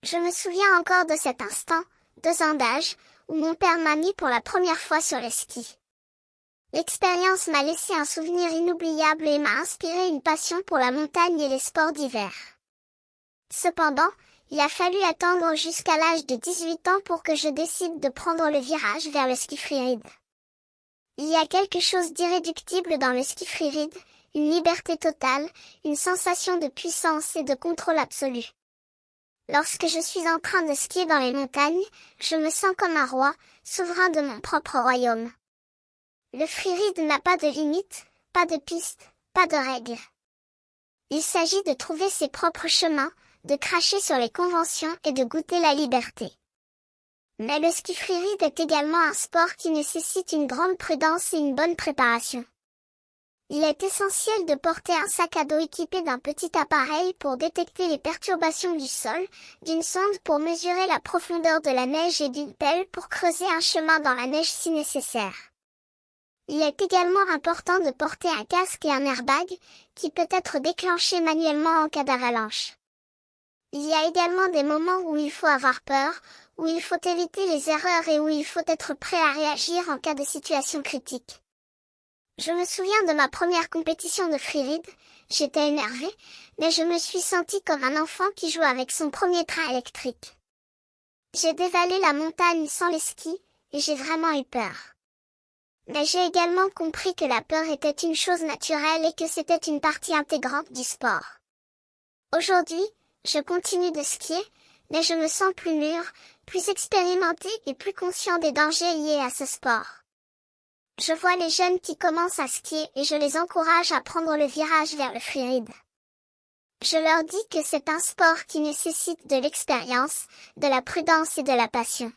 Je me souviens encore de cet instant, 2 ans d'âge, où mon père m'a mis pour la première fois sur les skis. L'expérience m'a laissé un souvenir inoubliable et m'a inspiré une passion pour la montagne et les sports d'hiver. Cependant, il a fallu attendre jusqu'à l'âge de 18 ans pour que je décide de prendre le virage vers le ski freeride. Il y a quelque chose d'irréductible dans le ski freeride, une liberté totale, une sensation de puissance et de contrôle absolu. Lorsque je suis en train de skier dans les montagnes, je me sens comme un roi, souverain de mon propre royaume. Le freeride n'a pas de limites, pas de pistes, pas de règles. Il s'agit de trouver ses propres chemins, de cracher sur les conventions et de goûter la liberté. Mais le ski freeride est également un sport qui nécessite une grande prudence et une bonne préparation. Il est essentiel de porter un sac à dos équipé d'un petit appareil pour détecter les perturbations du sol, d'une sonde pour mesurer la profondeur de la neige et d'une pelle pour creuser un chemin dans la neige si nécessaire. Il est également important de porter un casque et un airbag, qui peut être déclenché manuellement en cas d'avalanche. Il y a également des moments où il faut avoir peur, où il faut éviter les erreurs et où il faut être prêt à réagir en cas de situation critique. Je me souviens de ma première compétition de freeride, j'étais énervée, mais je me suis sentie comme un enfant qui joue avec son premier train électrique. J'ai dévalé la montagne sans les skis, et j'ai vraiment eu peur. Mais j'ai également compris que la peur était une chose naturelle et que c'était une partie intégrante du sport. Aujourd'hui, je continue de skier, mais je me sens plus mûr, plus expérimenté et plus conscient des dangers liés à ce sport. Je vois les jeunes qui commencent à skier et je les encourage à prendre le virage vers le freeride. Je leur dis que c'est un sport qui nécessite de l'expérience, de la prudence et de la passion.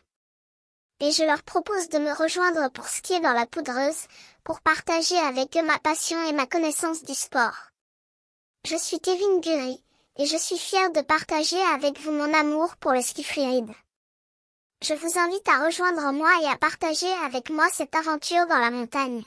Et je leur propose de me rejoindre pour skier dans la poudreuse, pour partager avec eux ma passion et ma connaissance du sport. Je suis Kevin Gury, et je suis fière de partager avec vous mon amour pour le ski freeride. Je vous invite à rejoindre moi et à partager avec moi cette aventure dans la montagne.